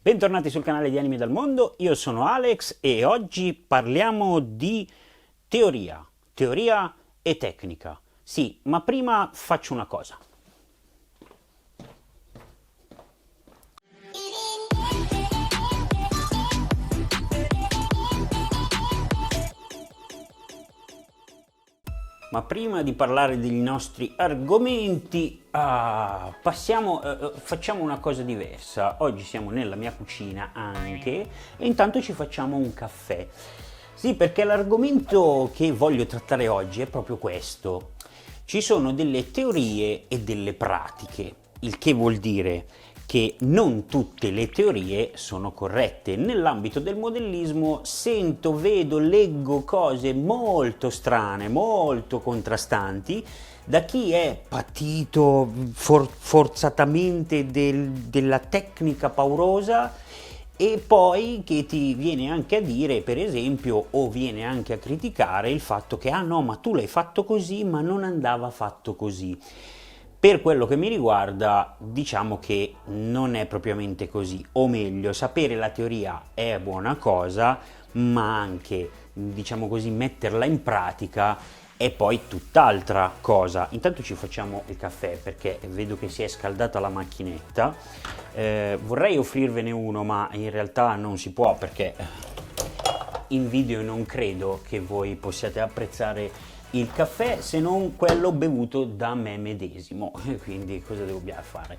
Bentornati sul canale di Anime dal Mondo, io sono Alex e oggi parliamo di teoria e tecnica. Sì, ma prima faccio una cosa. Ma prima di parlare dei nostri argomenti, facciamo una cosa diversa. Oggi siamo nella mia cucina anche e intanto ci facciamo un caffè. Sì, perché l'argomento che voglio trattare oggi è proprio questo. Ci sono delle teorie e delle pratiche, il che vuol dire che non tutte le teorie sono corrette. Nell'ambito del modellismo sento, vedo, leggo cose molto strane, molto contrastanti, da chi è patito forzatamente della tecnica paurosa e poi che ti viene anche a dire, per esempio, o viene anche a criticare il fatto che ah no, ma tu l'hai fatto così, ma non andava fatto così. Per quello che mi riguarda, diciamo che non è propriamente così, o meglio, sapere la teoria è buona cosa, ma anche, diciamo così, metterla in pratica è poi tutt'altra cosa. Intanto ci facciamo il caffè perché vedo che si è scaldata la macchinetta. Vorrei offrirvene uno, ma in realtà non si può perché in video non credo che voi possiate apprezzare il caffè se non quello bevuto da me medesimo, quindi cosa devo fare?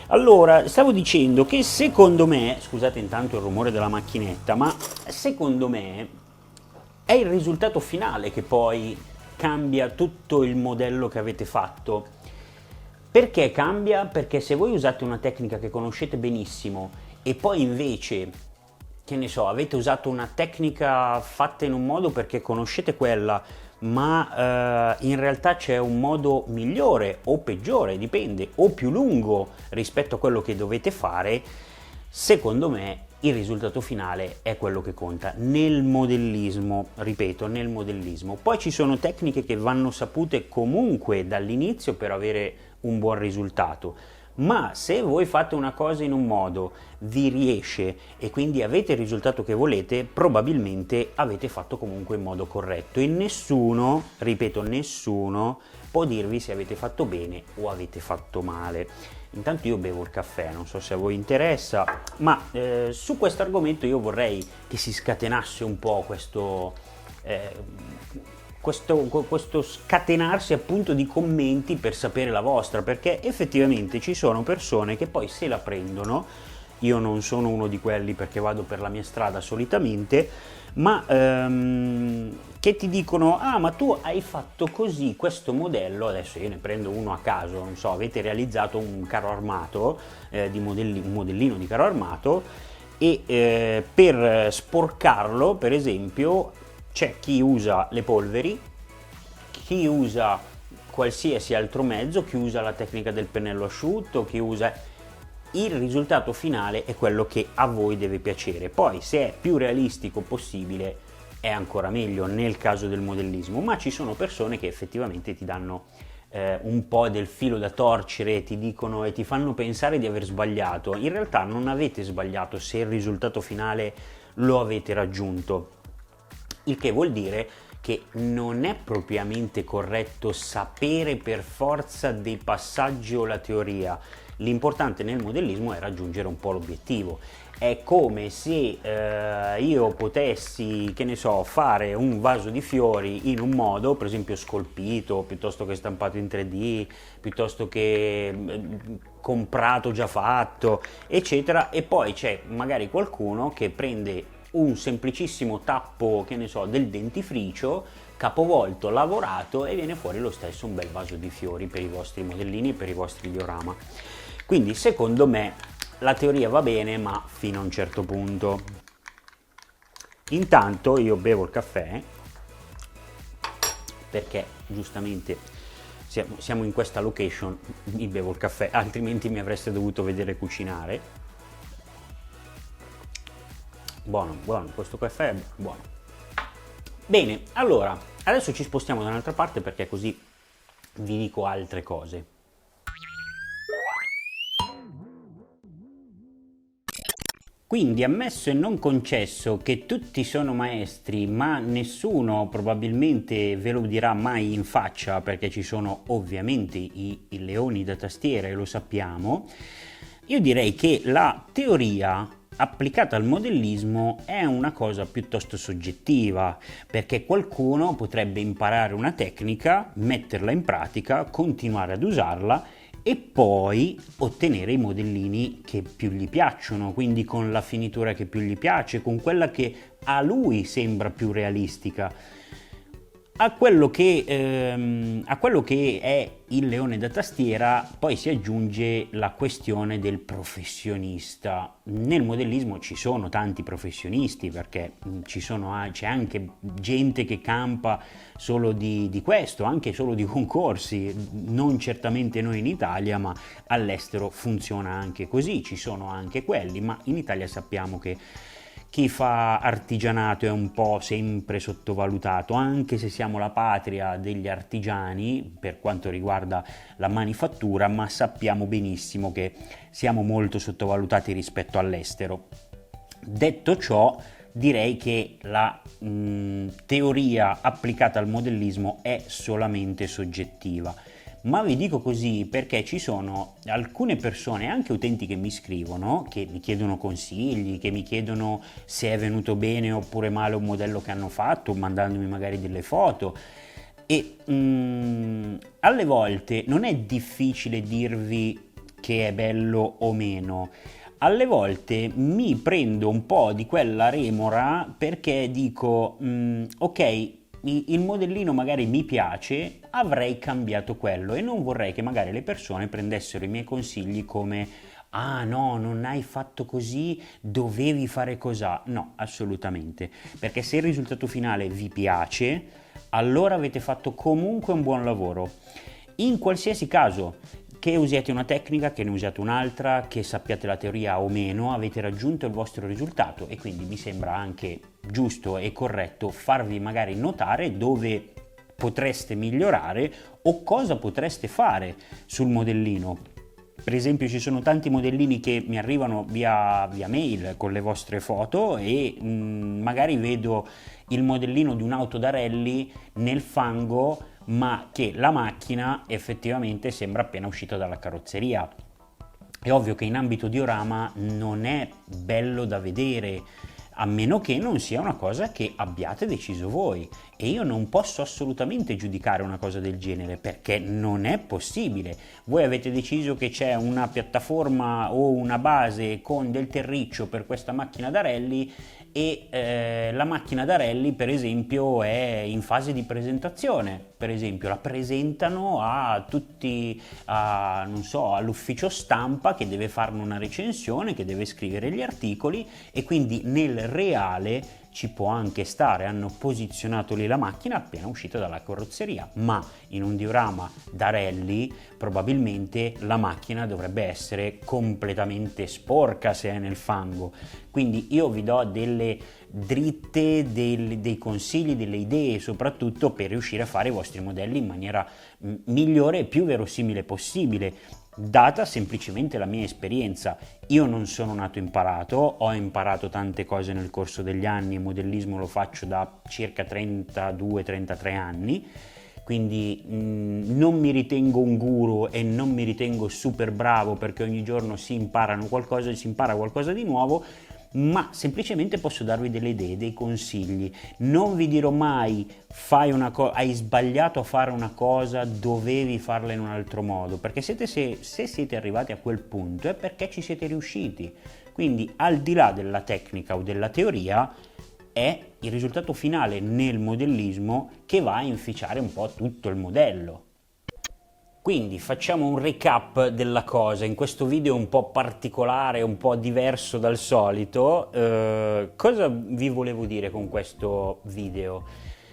Allora, stavo dicendo che secondo me, scusate intanto il rumore della macchinetta, ma secondo me è il risultato finale che poi cambia tutto il modello che avete fatto. Perché cambia? Perché se voi usate una tecnica che conoscete benissimo e poi invece, che ne so, avete usato una tecnica fatta in un modo perché conoscete quella, ma in realtà c'è un modo migliore o peggiore, dipende, o più lungo rispetto a quello che dovete fare, secondo me il risultato finale è quello che conta nel modellismo, ripeto, nel modellismo. Poi ci sono tecniche che vanno sapute comunque dall'inizio per avere un buon risultato, ma se voi fate una cosa in un modo, vi riesce e quindi avete il risultato che volete, probabilmente avete fatto comunque in modo corretto e nessuno, ripeto, nessuno può dirvi se avete fatto bene o avete fatto male. Intanto io bevo il caffè, non so se a voi interessa, ma su questo argomento io vorrei che si scatenasse un po' questo scatenarsi appunto di commenti per sapere la vostra, perché effettivamente ci sono persone che poi se la prendono, io non sono uno di quelli perché vado per la mia strada solitamente, ma che ti dicono ah ma tu hai fatto così questo modello, adesso io ne prendo uno a caso, non so, avete realizzato un carro armato, un modellino di carro armato e per sporcarlo per esempio c'è chi usa le polveri, chi usa qualsiasi altro mezzo, chi usa la tecnica del pennello asciutto, chi usa... Il risultato finale è quello che a voi deve piacere. Poi se è più realistico possibile è ancora meglio nel caso del modellismo, ma ci sono persone che effettivamente ti danno un po' del filo da torcere, ti dicono e ti fanno pensare di aver sbagliato. In realtà non avete sbagliato se il risultato finale lo avete raggiunto. Il che vuol dire che non è propriamente corretto sapere per forza dei passaggi o la teoria. L'importante nel modellismo è raggiungere un po' l'obiettivo. È come se io potessi, che ne so, fare un vaso di fiori in un modo, per esempio scolpito, piuttosto che stampato in 3D, piuttosto che comprato già fatto, eccetera, e poi c'è magari qualcuno che prende un semplicissimo tappo, che ne so, del dentifricio, capovolto, lavorato e viene fuori lo stesso un bel vaso di fiori per i vostri modellini e per i vostri diorama. Quindi secondo me la teoria va bene, ma fino a un certo punto. Intanto io bevo il caffè perché giustamente siamo in questa location, mi bevo il caffè, altrimenti mi avreste dovuto vedere cucinare. Buono, buono, questo caffè è buono. Bene, allora, adesso ci spostiamo da un'altra parte perché così vi dico altre cose. Quindi, ammesso e non concesso che tutti sono maestri, ma nessuno probabilmente ve lo dirà mai in faccia, perché ci sono ovviamente i leoni da tastiera e lo sappiamo, io direi che la teoria applicata al modellismo è una cosa piuttosto soggettiva, perché qualcuno potrebbe imparare una tecnica, metterla in pratica, continuare ad usarla e poi ottenere i modellini che più gli piacciono, quindi con la finitura che più gli piace, con quella che a lui sembra più realistica. A quello che è il leone da tastiera poi si aggiunge la questione del professionista. Nel modellismo ci sono tanti professionisti, perché c'è anche gente che campa solo di questo, anche solo di concorsi, non certamente noi in Italia, ma all'estero funziona anche così, ci sono anche quelli, ma in Italia sappiamo che chi fa artigianato è un po' sempre sottovalutato, anche se siamo la patria degli artigiani per quanto riguarda la manifattura, ma sappiamo benissimo che siamo molto sottovalutati rispetto all'estero. Detto ciò, direi che la teoria applicata al modellismo è solamente soggettiva. Ma vi dico così perché ci sono alcune persone, anche utenti che mi scrivono, che mi chiedono consigli, che mi chiedono se è venuto bene oppure male un modello che hanno fatto, mandandomi magari delle foto. E alle volte non è difficile dirvi che è bello o meno. Alle volte mi prendo un po' di quella remora perché dico, ok, il modellino magari mi piace, avrei cambiato quello e non vorrei che magari le persone prendessero i miei consigli come ah no, non hai fatto così, dovevi fare cos'ha. No, assolutamente, perché se il risultato finale vi piace, allora avete fatto comunque un buon lavoro. In qualsiasi caso, che usiate una tecnica, che ne usiate un'altra, che sappiate la teoria o meno, avete raggiunto il vostro risultato e quindi mi sembra anche giusto e corretto farvi magari notare dove potreste migliorare o cosa potreste fare sul modellino. Per esempio ci sono tanti modellini che mi arrivano via mail con le vostre foto e magari vedo il modellino di un'auto da rally nel fango, ma che la macchina effettivamente sembra appena uscita dalla carrozzeria. È ovvio che in ambito diorama non è bello da vedere, a meno che non sia una cosa che abbiate deciso voi, e io non posso assolutamente giudicare una cosa del genere perché non è possibile. Voi avete deciso che c'è una piattaforma o una base con del terriccio per questa macchina da rally e la macchina da rally per esempio è in fase di presentazione, per esempio la presentano a tutti, non so, all'ufficio stampa che deve farne una recensione, che deve scrivere gli articoli e quindi nel reale ci può anche stare, hanno posizionato lì la macchina appena uscita dalla carrozzeria, ma in un diorama da rally probabilmente la macchina dovrebbe essere completamente sporca se è nel fango. Quindi io vi do delle dritte, dei consigli, delle idee soprattutto per riuscire a fare i vostri modelli in maniera migliore e più verosimile possibile, data semplicemente la mia esperienza. Io non sono nato imparato, ho imparato tante cose nel corso degli anni, il modellismo lo faccio da circa 32-33 anni, quindi non mi ritengo un guru e non mi ritengo super bravo perché ogni giorno si impara qualcosa di nuovo, ma semplicemente posso darvi delle idee, dei consigli. Non vi dirò mai hai sbagliato a fare una cosa, dovevi farla in un altro modo, perché se siete arrivati a quel punto è perché ci siete riusciti. Quindi al di là della tecnica o della teoria è il risultato finale nel modellismo che va a inficiare un po' tutto il modello. Quindi facciamo un recap della cosa, in questo video un po' particolare, un po' diverso dal solito. Cosa vi volevo dire con questo video?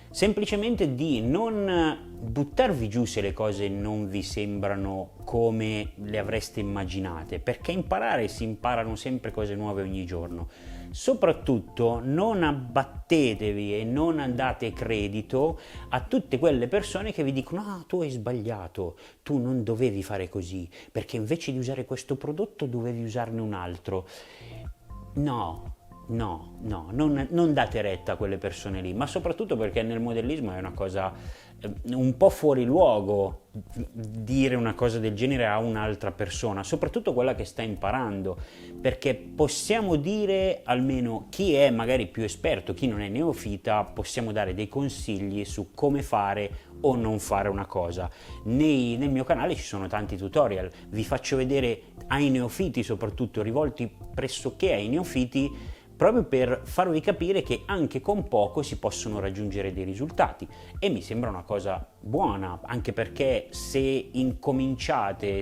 Semplicemente di non buttarvi giù se le cose non vi sembrano come le avreste immaginate, perché imparare si imparano sempre cose nuove ogni giorno. Soprattutto non abbattetevi e non date credito a tutte quelle persone che vi dicono ah, tu hai sbagliato, tu non dovevi fare così, perché invece di usare questo prodotto dovevi usarne un altro. No, non date retta a quelle persone lì, ma soprattutto perché nel modellismo è una cosa un po' fuori luogo dire una cosa del genere a un'altra persona, soprattutto quella che sta imparando, perché possiamo dire, almeno chi è magari più esperto, chi non è neofita, possiamo dare dei consigli su come fare o non fare una cosa. Nel mio canale ci sono tanti tutorial, vi faccio vedere ai neofiti, soprattutto rivolti pressoché ai neofiti, proprio per farvi capire che anche con poco si possono raggiungere dei risultati, e mi sembra una cosa buona, anche perché se cominciate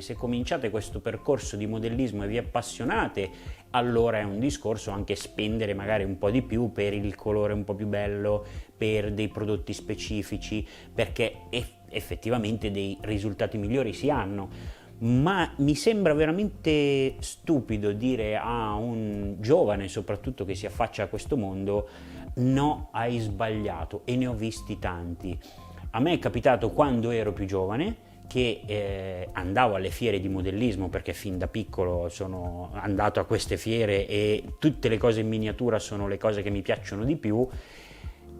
questo percorso di modellismo e vi appassionate, allora è un discorso anche spendere magari un po' di più per il colore un po' più bello, per dei prodotti specifici, perché effettivamente dei risultati migliori si hanno. Ma mi sembra veramente stupido dire a un giovane, soprattutto che si affaccia a questo mondo, no, hai sbagliato, e ne ho visti tanti. A me è capitato quando ero più giovane che andavo alle fiere di modellismo, perché fin da piccolo sono andato a queste fiere e tutte le cose in miniatura sono le cose che mi piacciono di più,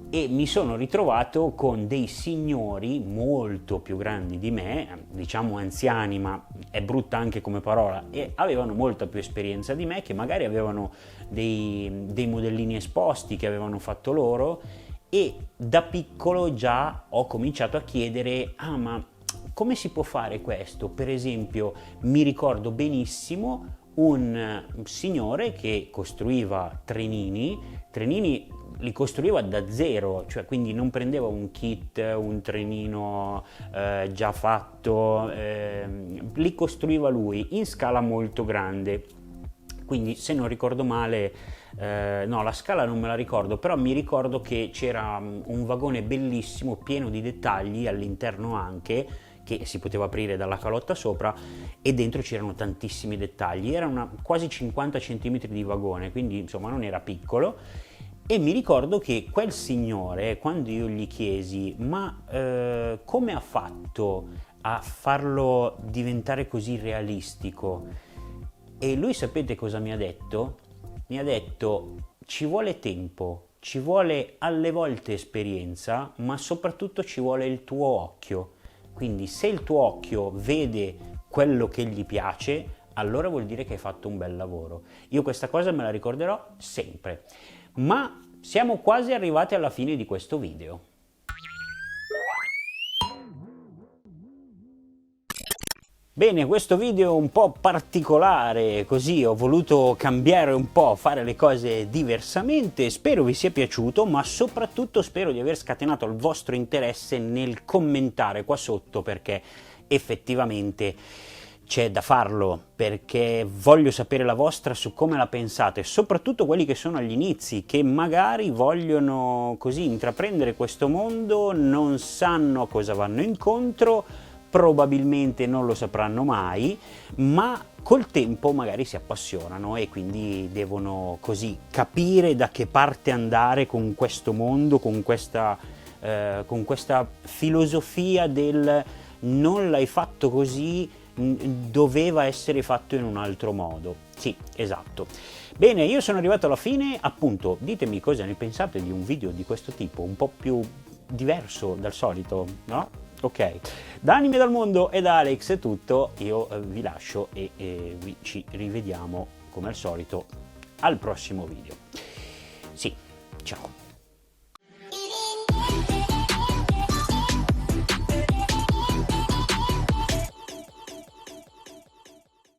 e mi sono ritrovato con dei signori molto più grandi di me, diciamo anziani, ma è brutta anche come parola, e avevano molta più esperienza di me, che magari avevano dei modellini esposti che avevano fatto loro, e da piccolo già ho cominciato a chiedere: ah, ma come si può fare questo? Per esempio, mi ricordo benissimo un signore che costruiva trenini li costruiva da zero, cioè quindi non prendeva un kit, un trenino già fatto, li costruiva lui in scala molto grande. Quindi, se non ricordo male, no, la scala non me la ricordo, però mi ricordo che c'era un vagone bellissimo, pieno di dettagli all'interno anche, che si poteva aprire dalla calotta sopra, e dentro c'erano tantissimi dettagli. Era quasi 50 cm di vagone, quindi insomma non era piccolo. E mi ricordo che quel signore, quando io gli chiesi: ma come ha fatto a farlo diventare così realistico? E lui, sapete cosa mi ha detto? Mi ha detto: ci vuole tempo, ci vuole alle volte esperienza, ma soprattutto ci vuole il tuo occhio. Quindi se il tuo occhio vede quello che gli piace, allora vuol dire che hai fatto un bel lavoro. Io questa cosa me la ricorderò sempre. Ma siamo quasi arrivati alla fine di questo video. Bene, questo video è un po' particolare, così ho voluto cambiare un po', fare le cose diversamente. Spero vi sia piaciuto, ma soprattutto spero di aver scatenato il vostro interesse nel commentare qua sotto, perché effettivamente c'è da farlo, perché voglio sapere la vostra su come la pensate, soprattutto quelli che sono agli inizi, che magari vogliono così intraprendere questo mondo, non sanno a cosa vanno incontro, probabilmente non lo sapranno mai, ma col tempo magari si appassionano e quindi devono così capire da che parte andare con questo mondo, con questa filosofia del non l'hai fatto così, doveva essere fatto in un altro modo. Sì, esatto. Bene, io sono arrivato alla fine, appunto, ditemi cosa ne pensate di un video di questo tipo, un po' più diverso dal solito, no? Ok, da Anime dal Mondo e da Alex è tutto, io vi lascio e ci rivediamo come al solito al prossimo video. Sì, ciao!